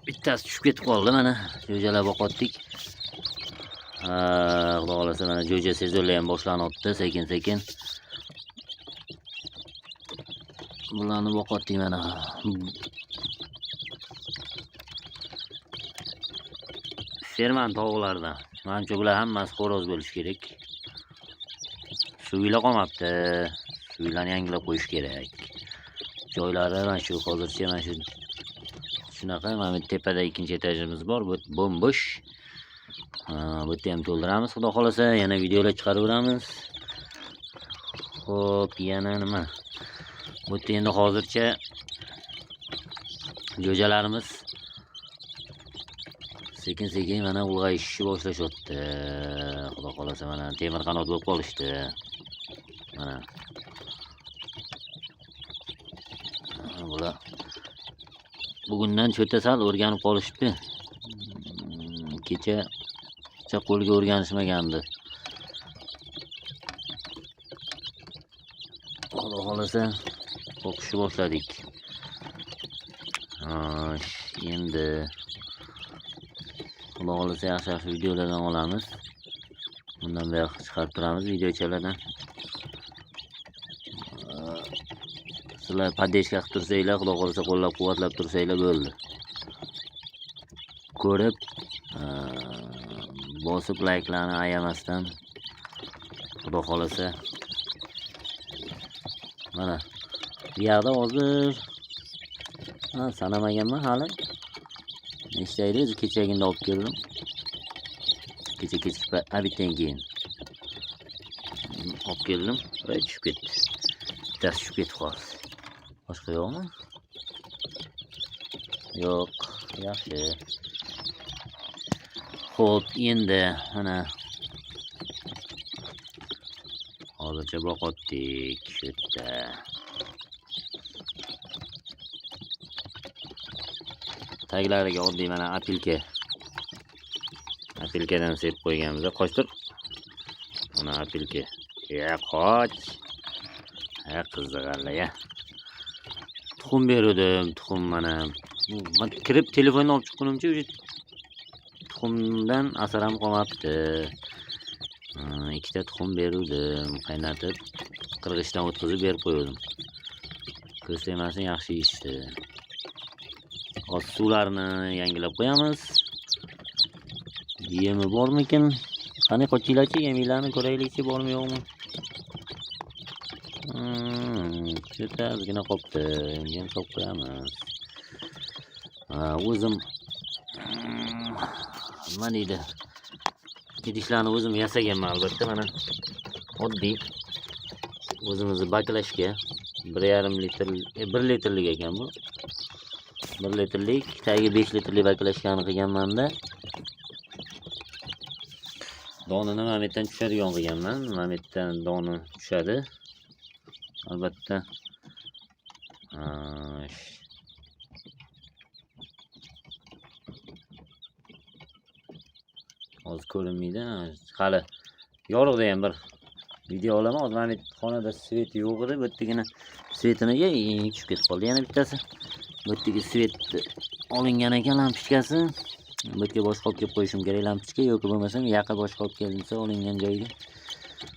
Bittasi tushib ketib qoldi mana. Jo'jalab boqotdik. Xudo xolasa mana jo'ja sezonlar ham boshlanyapti sekin-sekin. Bularni boqotdik mana. Ferman tovuqlardan. Menimcha bular hammasi xo'roz bo'lish kerak. Suvila qolmabdi. Suvilani yangilab qo'yish kerak. Joylari mana shu hozircha mana shu shunaqa. Mana tepada ikkinchi etajimiz bor, bu bo'sh. Bu yerda ham to'ldiramiz, xudo xolasa, yana videolar chiqaraveramiz. Xo'p, yana nima? Bu yerda endi hozircha jo'jalarimiz sekin-sekin mana ulg'ayishni boshlashyapti. Xudo xolasa mana temir qanot bo'lib qolishdi. Mana. Bular bugundan cho'ta sal o'rganib qolishdi. Kecha qo'lga o'rganishmagandi. Xudo xolasa o'qishni boshladik. Endi xudo xolasa yaxshi videolardan olamiz. Bundan buyoq chiqarib turamiz videochalardan. Sizlar podeshka qilib tursanglar, xudo xolasa qo'llab-quvvatlab tursanglar bo'ldi. Ko'rib, bosib layklarni ayamasdan, xudo xolasa. Mana bu yerda hozir sanamaganman hali. Nechtaydi, kechagina olib keldim. Kechki obeddan keyin olib keldim va tushib ketdi. Bittasi tushib ketib qoldi. Boshqa yo'qmi? Yo'q, yaxshi. Xo'p, endi mana hozircha boqotdik shu yerda. Taglariga oddiy mana apilkadan sepib qo'yganmiz. Qochtir. Mana apilka. Qoch. Qiziqarlar. Tuxum berdim, tuxum mana. Men kirib telefonni olib chiqqanimcha tuxumdan asaram qolmabdi. Ikkita tuxum berdim, qaynatib, qirg'ichdan o'tkazib berib qo'ydim. Ko'rsamasin yaxshi yeyishdi. Hozir suvlarni yangilab qo'yamiz. Yemi bormikin? Qani qochinglarchi, yeminglarni ko'raylikchi, bormi yo'qmi? Juda ozgina qolibdi. Endi solib qo'yamiz. O'zim nima deydi? Idishlarni o'zim yasaganman albatta. Mana oddiy o'zimizni baklashga 1,5 litr, 1 litrlik ekan bu. 1 litrlik, tagiga 5 litrlik baklashkani qilganman-da. Donini mametdan tushadigan qilganman. Mametdan doni tushadi. Albatta. Hozir ko'rinmaydi. Hali yorug'da ham bir video olaman. Hozir mana xonada svet yo'q edi. Bu yerdagina svetini tushib ketib qoldi. Yana bittasi. Bu yerdagi svet olingan ekan lampochkasi. Bu yerga boshqa olib kelib qo'yishim kerak lampochka, yo'q bo'lmasam yaqa boshqa olib kelinsa olingan joyiga.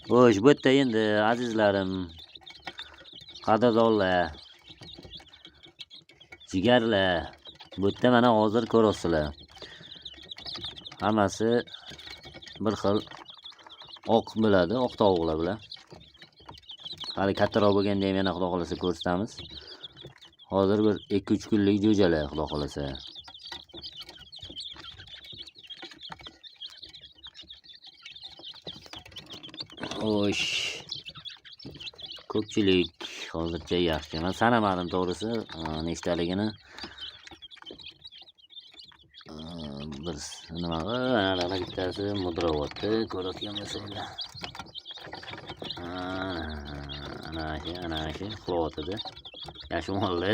Xo'sh, bu yerda endi azizlarim, qadrdonlar, jigarlar, bu yerda mana hozir ko'rasizlar. Hammasi bir xil oq bo'ladi, oq tovuqlar bular. Hali kattaroq bo'lganda ham yana xudo xolasa ko'rsatamiz. Hozir bir 2-3 kunlik jo'jalar xudo xolasa. Xo'sh. Ko'pchilik hozircha yaxshi. Men sanamadim to'g'risi, nechtaligini. Bir nima ana bittasi mudrovotni ko'rayotgan bo'lsanglar. Ana ana shu uxlayotdi. Yashimolli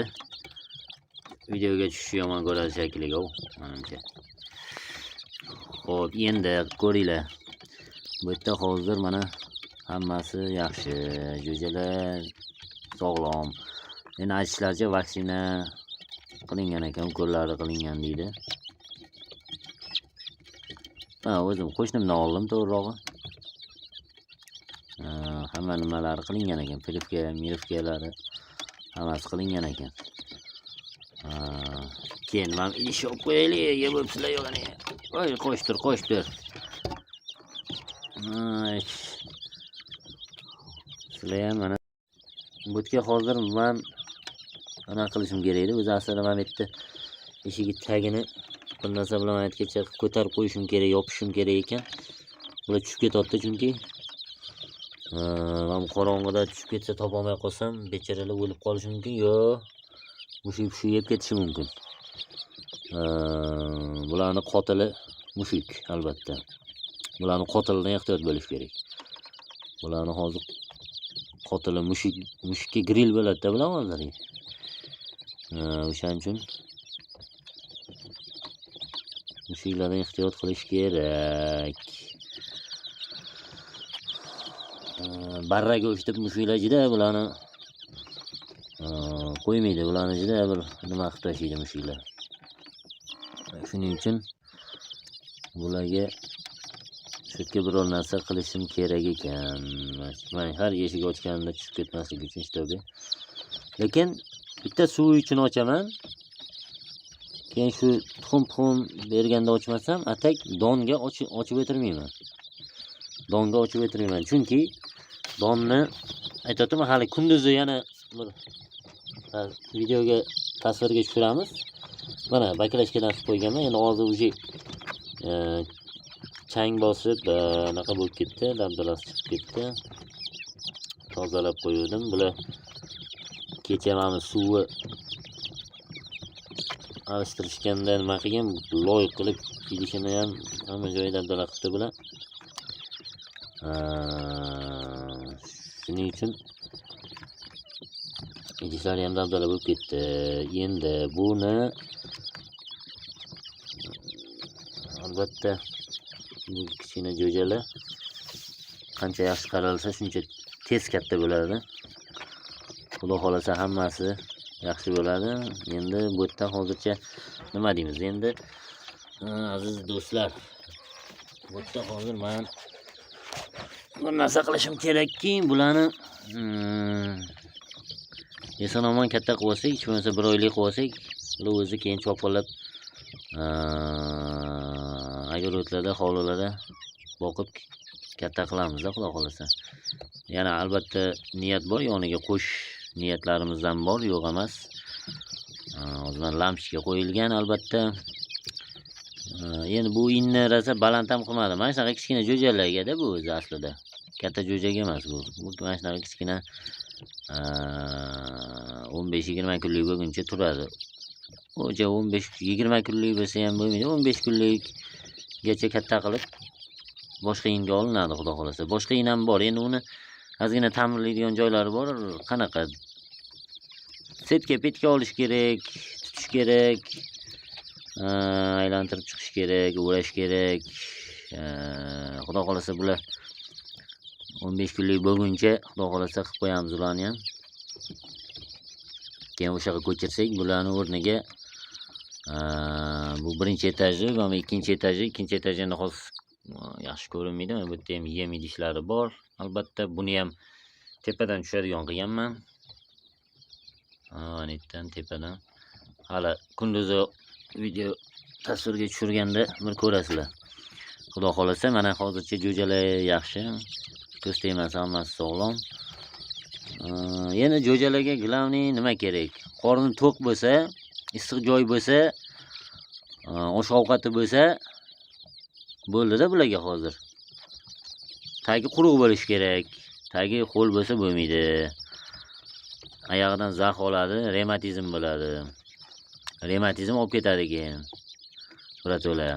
videoga tushishi yomon ko'radi shekilli u, menimcha. Xo'p, endi ko'ringlar. Bu yerda hozir mana hammasi yaxshi, jo'jalar sog'lom. Endi aytishlaricha vaksina qilingan ekan, ukollari qilingan deydi. O'zim qo'shnimdan oldim to'g'rirog'i. Hamma nimalari qilingan ekan, mirifkalari hammasi qilingan ekan. Keyin men ish olib qo'yaylik, bo'libsizlar yo'qani. Voy, qo'shtir. Sizlar ham mana bu yerga hozir men ana qilishim kerak edi. O'zi aslida men bu yerda eshigi tagini bir narsa bilan aytgancha ko'tarib qo'yishim kerak, yopishim kerak ekan. Bular tushib ketyapti chunki men qorong'ida tushib ketsa topolmay qolsam, bechoralar o'lib qolishi mumkin, yo mushuk yeb ketishi mumkin. Bularni qotili mushuk albatta. Bularni qotilidan ehtiyot bo'lish kerak. Bularni hozir qotili mushukka grill bo'ladi-da, bilamizlar. O'shaning uchun mushuklardan ehtiyot qilish kerak. Barra go'sht deb mushuklar juda bularni qo'ymaydi. Bularni juda bir nima qilib tashlaydi mushuklar. Shuning uchun bularga sutga biror narsa qilishim kerak ekan. Men har eshik ochganimda tushib ketmasligi uchun shtoga. Lekin bitta suv uchun ochaman. Keyin shu tuxum berganda ochmasam, atak donga ochib o'tirmayman. Donga ochib o'tirmayman. Chunki donni aytayotdim, hali kunduzi yana bir videoga tasvirga tushiramiz. Mana baklashkadan qilib qo'yganman. Endi hozir uje chang bosib, naqa bo'lib ketdi, dabdalasi chiqib ketdi. Tozalab qo'ydim. Bular kecha mana suvi alishtirishganda nima qilgan, loy qilib idishini ham hamma joyida dabdala qildi bular. Shuning uchun idishlari ham dabdala bo'lib ketdi. Endi buni albatta bu kichkina jo'jalar qancha yaxshi qaralsa shuncha tez katta bo'ladi. Xudo xolasa hammasi yaxshi bo'ladi. Endi bu yerda hozircha nima deymiz? Endi aziz do'stlar, bu yerda hozir men bir narsa qilishim kerakki, bularni eson-omon katta qilib olsak, hech bo'lmasa bir oylik qilib olsak, ular o'zi keyin chopqillab agar-o'tlarda, hovlilarda boqib katta qilamiz-da, xudo xolasa. Yana albatta niyat bor, yoniga qo'sh niyatlarimizdan bor, yo'q emas. Hozir lampochka qo'yilgan albatta. Endi bu inni rosa baland ham qilmadim. Mana shunaqa kichkina jo'jalarga-da bu o'zi aslida. Katta jo'jaga emas bu. Bu mana shunaqa kichkina 15-20 kunlik bo'lguncha turadi. O'ja 15-20 kunlik bo'lsa ham bo'lmaydi. 15 kunlikgacha katta qilib boshqa inga olinadi, xudo xolasa. Boshqa in ham bor. Endi uni ozgina ta'mirlaydigan joylari bor. Qanaqa? Setka-petka olish kerak, tutish kerak. Aylantirib chiqish kerak, o'rash kerak. Xudo xolasa bular 15 kunlik bo'lguncha xudo xolasa qilib qo'yamiz ularni ham. Keyin o'shaga ko'chirsak, bularni o'rniga bu birinchi etaji va ikkinchi etaji endi hozir yaxshi ko'rinmaydi. Mana bu yerda ham yem idishlari bor. Albatta buni ham tepadan tushadigan qilganman. Anitdan tepadan. Hali kunduzi video tasvirga tushirganda bir ko'rasizlar. Xudo xolasa mana hozircha jo'jalar yaxshi. Ko'z tegmasa hammasi sog'lom. Yana jo'jalarga glavniy nima kerak? Qorni to'q bo'lsa, issiq joy bo'lsa, osh-ovqati bo'lsa, bo'ldi-da bularga hozir. Tagi quruq bo'lish kerak. Tagi ho'l bo'lsa bo'lmaydi. Oyog'idan zax oladi, revmatizm bo'ladi. Revmatizm olib ketadi keyin. Birato'la.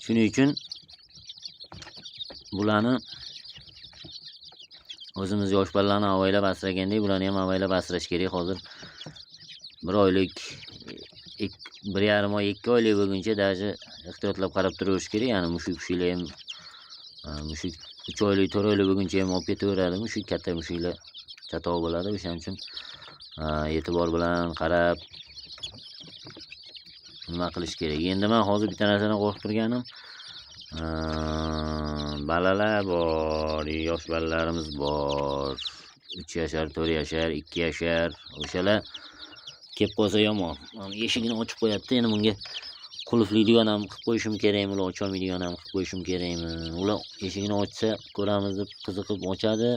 Shuning uchun bularni o'zimiz yosh bolalarni avaylab asragandek bularni ham avaylab asrash kerak. Hozir 1 oylik 1,5 oy 2 oylik bo'lguncha даже ehtiyotlab qarab turish kerak. Ya'ni mushuklar ham mushuk 3 oylik 4 oylik bo'lguncha ham olib ketaveradi. Mushuk katta mushuklar chatoq bo'ladi. O'shaning uchun e'tibor bilan qarab nima qilish kerak. Endi men hozir bitta narsadan qo'rqib turganim, balalar bor, yosh balalarimiz bor. 3 yashar, 4 yashar, 2 yashar. O'shalar kelib qolsa yomon. Mana eshigini ochib qo'yapti. Endi bunga qulflaydigan ham qilib qo'yishim kerakmi, ular ocha olmaydigan ham qilib qo'yishim kerakmi? Ular eshigini ochsa ko'ramiz deb qiziqib ochadi,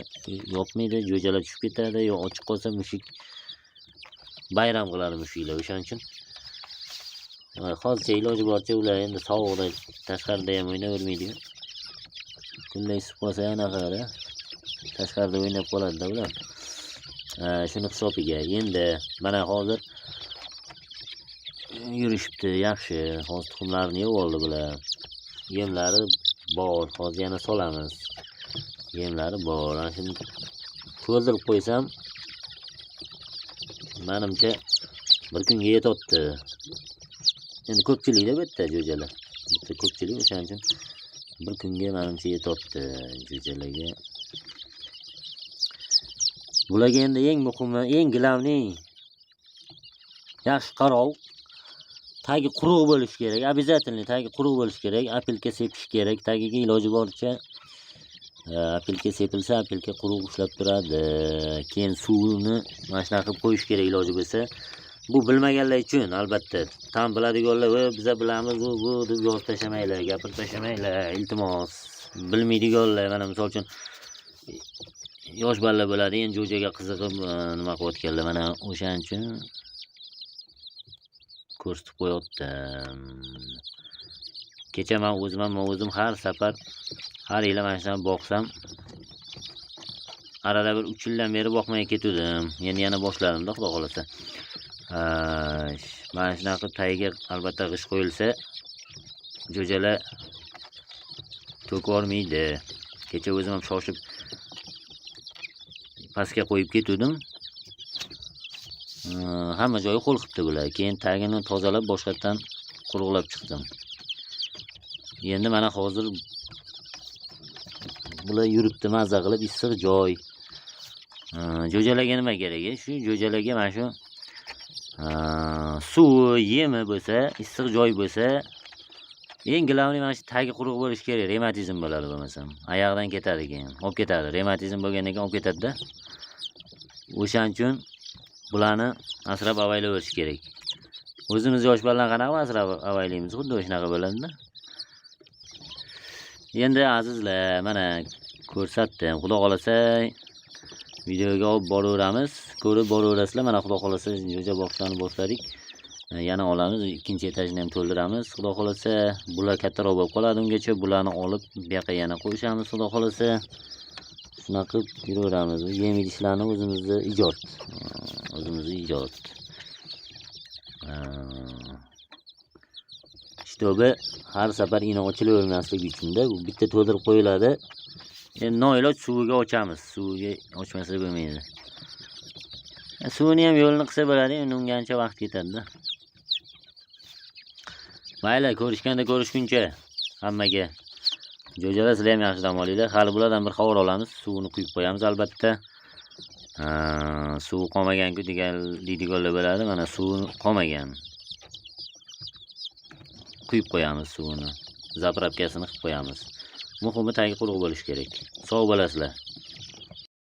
yopmaydi, jo'jalar tushib ketadi, yo ochiq qolsa mushuk bayram qiladi mushuklar. O'shaning uchun hozircha iloji boricha ular endi sovuqda tashqarida ham o'ynavermaydi-ku. Kunday isib qolsa anaqada tashqarida o'ynab qoladi-da ular. Shuni hisobiga endi mana hozir yurishibdi, yaxshi. Hozir tuxumlarini yeb oldi bular. Yemlari bor, hozir yana solamiz. Yemlari bor. Ana shuni to'ldirib qo'ysam, menimcha bir kunga yetadi. Endi ko'pchilikda bu yerda jo'jalar. Bitta ko'pchilik, o'shaning uchun bir kunga menimcha yetadi jo'jalarga. Bularga endi eng muhimi, eng gilamning yaxshi qarov. Tagi quruq bo'lish kerak. Обязательно tagi quruq bo'lish kerak. Apelka sepish kerak. Tagiga iloji boricha apelka sepilsa, apelka quruq ushlab turadi. Keyin suvni mana shunaqa qilib qo'yish kerak iloji bo'lsa. Bu bilmaganlar uchun albatta. Tam biladiganlar va biz bilamiz bu deb yozib tashamanglar, gapirib tashamanglar. Iltimos. Bilmaydiganlar mana misol uchun yosh bolalar bo'ladi, endi jo'jaga qiziqib nima qilayotganlar. Mana o'shaning uchun ko'rsatib qo'yaptim. Kecha men o'zim har safar har yil mana shuni boqsam, arada bir 3 yildan beri boqmay ketdim. Endi yana boshladim-da, xudo xolasa. Mana shunaqa tagiga albatta g'ish qo'yilsa, jo'jalar to'kormaydi. Kecha o'zim ham shoshib pastga qo'yib ketdim. Hamma joyi qo'l qilibdi bular. Keyin tagini tozalab boshqatdan quruqlab chiqdim. Endi mana hozir bular yuribdi mazza qilib, issiq joy. Jo'jalarga nima kerak? Shu jo'jalarga mana shu suvi, yemi bo'lsa, issiq joy bo'lsa, eng gilamli mana shu tagi quruq bo'lish kerak. Revmatizm bo'ladi bo'lmasam, oyoqdan ketadi keyin, olib ketadi. Revmatizm bo'lgandan keyin olib ketadi-da. O'shaning uchun bularni asrab avaylaverish kerak. O'zimiz yosh bolalar qanaqa asrab avaylaymiz, xuddi shunaqa bo'ladi-da. Endi azizlar, mana ko'rsatdim. Xudo xolasa videoga olib boraveramiz, ko'rib boraverasizlar. Mana xudo xolasa jo'ja boqishlarni boshladik. Yana olamiz, ikkinchi etajni ham to'ldiramiz. Xudo xolasa bular kattaroq bo'lib qoladi ungacha, bularni olib bu yoqqa yana qo'yishamiz. Xudo xolasa shunaqa qilib yuraveramiz. Yem idishlarni o'zimizning ijod. O'zimizning ijod. Shtobi har safar ina ochilavermasligi uchun-da, bu bitta to'ldirib qo'yiladi. Endi noiloj suviga ochamiz. Suviga ochmasa bo'lmaydi. Suvini ham yo'lini qilsa bo'ladi, endi unga ancha vaqt ketadi-da. Mayli, ko'rishganda ko'rishguncha hammaga. Jo'jalar sizlar ham yaxshi dam olinglar. Hali bulardan bir xabar olamiz, suvini quyib qo'yamiz albatta. Suv qolmagan-ku deydiganlar bo'ladi. Mana suv qolmagan. Quyib qo'yamiz suvini. Zapravkasini qilib qo'yamiz. Muhimi tagi quruq bo'lish kerak. Sog' bo'lasizlar.